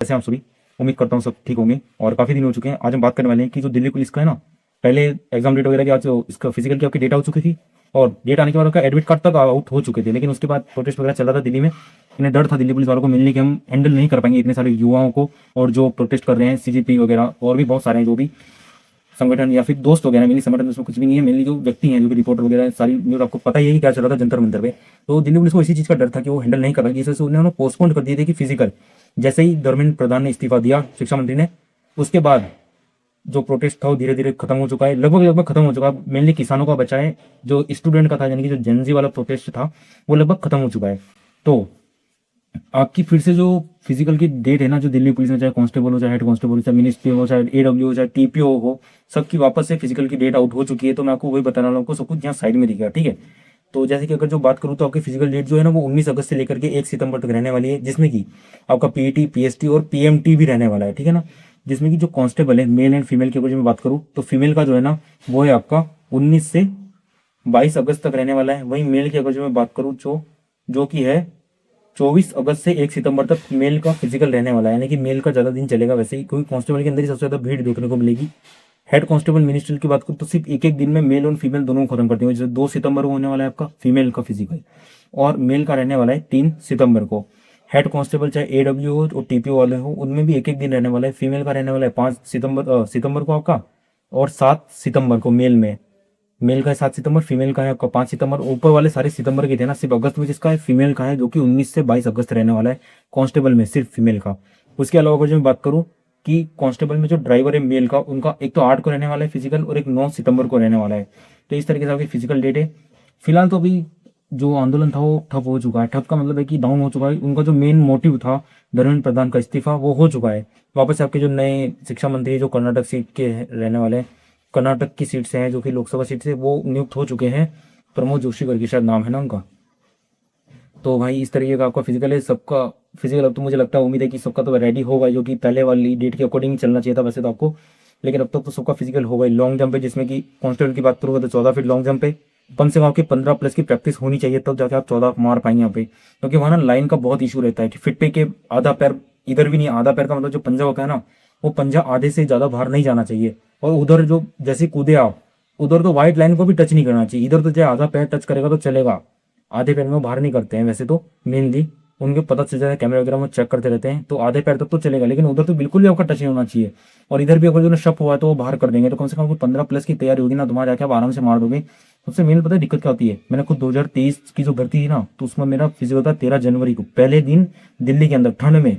कैसे हैं आप सभी। उम्मीद करता हूँ सब ठीक होंगे और काफ़ी दिन हो चुके हैं। आज हम बात करने वाले हैं कि जो दिल्ली पुलिस का है ना, पहले एग्जाम डेट वगैरह की आज इसका फिजिकल की आपकी डेट हो चुकी थी और डेट आने के बाद उसका एडमिट कार्ड तक आउट हो चुके थे, लेकिन उसके बाद प्रोटेस्ट वगैरह चल रहा था दिल्ली में। इन्हें डर था दिल्ली पुलिस वालों को मिलने कि हम हैंडल नहीं कर पाएंगे इतने सारे युवाओं को, और जो प्रोटेस्ट कर रहे हैं सीजीपी वगैरह और भी बहुत सारे हैं जो भी संगठन या फिर दोस्त वगैरह। मेनली संगठन उसमें कुछ भी नहीं है, मेनली जो व्यक्ति हैं जो भी रिपोर्टर वगैरह है, सारी न्यूज़ आपको पता ही है कि क्या चल रहा था जंतर मंतर पे। तो दिल्ली पुलिस को इसी चीज़ का डर था कि वो हैंडल नहीं कर पाएगी, इस वजह से उन्होंने पोस्टपोन कर दिए थे कि फिजिकल। जैसे ही धर्मेंद्र प्रधान ने इस्तीफा दिया, शिक्षा मंत्री ने, उसके बाद जो प्रोटेस्ट था वो धीरे धीरे खत्म हो चुका है, लगभग लगभग खत्म हो चुका है। मेनली किसानों का बचा है, जो स्टूडेंट का था यानी कि जो जेनजी वाला प्रोटेस्ट था वो लगभग खत्म हो चुका है। तो आपकी फिर से जो फिजिकल की डेट है ना, जो दिल्ली पुलिस में चाहे कांस्टेबल हो, चाहे हेड कांस्टेबल हो, चाहे मिनिस्ट्री हो, चाहे एडब्ल्यू हो, चाहे टीपीओ हो, सबकी वापस से फिजिकल की डेट आउट हो चुकी है। तो मैं आपको वही बताने वाला हूँ, आपको सब कुछ यहाँ साइड में दिखेगा, ठीक है। तो जैसे कि अगर जो बात करूँ तो आपकी फिजिकल डेट जो है ना वो 19 अगस्त से लेकर के 1 सितंबर तक रहने वाली है, जिसमें कि आपका पीईटी, पीएसटी और पीएमटी भी रहने वाला है, ठीक है ना। जिसमें कि जो कांस्टेबल है मेल एंड फीमेल की अगर मैं बात करूँ तो फीमेल का जो है ना वो है आपका 19 से 22 अगस्त तक रहने वाला है। वहीं मेल की अगर जो मैं बात करूँ जो कि है 24 अगस्त से 1 सितंबर तक मेल का फिजिकल रहने वाला है, यानी कि मेल का ज़्यादा दिन चलेगा वैसे ही, क्योंकि कांस्टेबल के अंदर ही सबसे ज़्यादा भीड़ देखने को मिलेगी। हेड कांस्टेबल मिनिस्ट्रियल की बात करूँ तो सिर्फ एक एक दिन में मेल और फीमेल दोनों को खत्म कर देंगे। जैसे 2 सितंबर को होने वाला है आपका फीमेल का फिजिकल, और मेल का रहने वाला है 3 सितंबर को। हेड कांस्टेबल चाहे एडब्ल्यू हो और टीपीओ वाले हो, उनमें भी एक एक दिन रहने वाला है। फीमेल का रहने वाला है 5 सितंबर को आपका, और 7 सितंबर को मेल का है 7 सितंबर, फीमेल का है आपका 5 सितंबर। ऊपर वाले सारे सितंबर के थे ना, सिर्फ अगस्त में जिसका है फीमेल का है, जो कि 19 से 22 अगस्त रहने वाला है कांस्टेबल में, सिर्फ फीमेल का। उसके अलावा अगर जो मैं बात करूँ कि कांस्टेबल में जो ड्राइवर है मेल का, उनका एक तो 8 को रहने वाला है फिजिकल और एक 9 सितंबर को रहने वाला है। तो इस तरीके से आपकी फिजिकल डेट है। फिलहाल तो अभी जो आंदोलन था वो ठप हो चुका है। ठप का मतलब है कि डाउन हो चुका है। उनका जो मेन मोटिव था धर्मेंद्र प्रधान का इस्तीफा, वो हो चुका है। वापस से आपके जो नए शिक्षा मंत्री जो कर्नाटक सीट के रहने वाले हैं, कर्नाटक की सीट से हैं, जो कि लोकसभा सीट से, वो नियुक्त हो चुके हैं। प्रमोद जोशी करके शायद नाम है ना उनका। तो भाई इस तरीके का आपका फिजिकल है सबका। फिजिकल अब तो मुझे लगता है, उम्मीद है कि सबका तो रेडी होगा, जो कि पहले वाली डेट के अकॉर्डिंग चलना चाहिए था वैसे तो आपको। लेकिन अब तक तो सबका फिजिकल होगा ही। लॉन्ग जंप है, जिसमें कि कांस्टेबल की बात करूँगा तो 14 फीट लॉन्ग जंप है। कम से कम आपकी 15 प्लस की प्रैक्टिस होनी चाहिए, तब जाके आप 14 मार पाएंगे यहाँ पे, क्योंकि वहाँ ना लाइन का बहुत इशू रहता है। फिट पे के आधा पैर इधर भी नहीं, आधा पैर का मतलब जो पंजा होता है ना, वो पंजा आधे से ज़्यादा बाहर नहीं जाना चाहिए। और उधर जो जैसे कूदे आप, उधर तो व्हाइट लाइन को भी टच नहीं करना चाहिए। इधर तो चाहे आधा पैर टच करेगा तो चलेगा, आधे पैर में वो बाहर नहीं करते हैं वैसे तो। मेनली उनके पता चल जाता है, कैमरे वगैरह में चेक करते रहते हैं, तो आधे पैर तक तो चलेगा, लेकिन उधर तो बिल्कुल भी आपका टच नहीं होना चाहिए। और इधर भी अगर जो शक हुआ है तो वो बाहर कर देंगे। तो कम से कम आपको 15 प्लस की तैयारी होगी ना, तुम्हारा जाके आप आराम से मार दोगे। सबसे मेन पता है दिक्कत क्या होती है, मैंने खुद 2023 की जो भर्ती थी ना, तो उसमें मेरा फिजिकल था 13 जनवरी को, पहले दिन दिल्ली के अंदर ठंड में।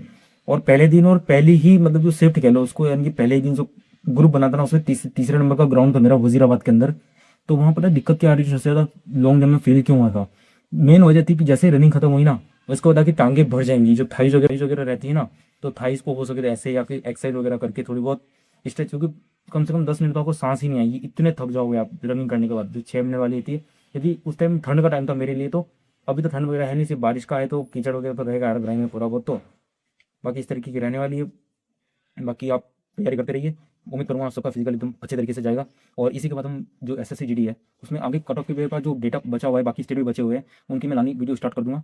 और पहले दिन और पहली ही मतलब जो शिफ्ट कह लो उसको, यानी कि पहले ही दिन जो ग्रुप बना था ना, उसमें तीसरे नंबर का ग्राउंड था मेरा वजीराबाद के अंदर। तो वहाँ पता है दिक्कत क्या आ रही थी सबसे ज़्यादा, लॉन्ग जंप में फेल क्यों हुआ था। मेन वजह थी कि जैसे रनिंग खत्म हुई ना, उसको बता कि टांगे भर जाएंगी, जो थाइज वगैरह रहती है ना, तो थाइज को हो सके तो ऐसे या फिर एक्सरसाइज वगैरह करके थोड़ी बहुत स्ट्रेच, क्योंकि कम से कम 10 मिनट तो आपको सांस ही नहीं आएगी, इतने थक जाओगे आप रनिंग करने के बाद। जो 6 महीने वाली थी, यदि उस टाइम ठंड का टाइम था मेरे लिए, तो अभी तो ठंड वगैरह है नहीं, सिर्फ बारिश का है, तो कीचड़ वगैरह तो रहेगा ग्राइंड में पूरा बहुत। तो बाकी इस तरीके की रहने वाली है। बाकी आप तैयारी करते रहिए, उम्मीद करूँगा आप सबका फिजिकल एकदम अच्छे तरीके से जाएगा। और इसी के बाद हम जो एसएससी जीडी है, उसमें आगे कट ऑफ के पेपर का जो डेटा बचा हुआ है, बाकी स्टेट भी बचे हुए हैं, उनकी मैं लानी वीडियो स्टार्ट कर दूंगा।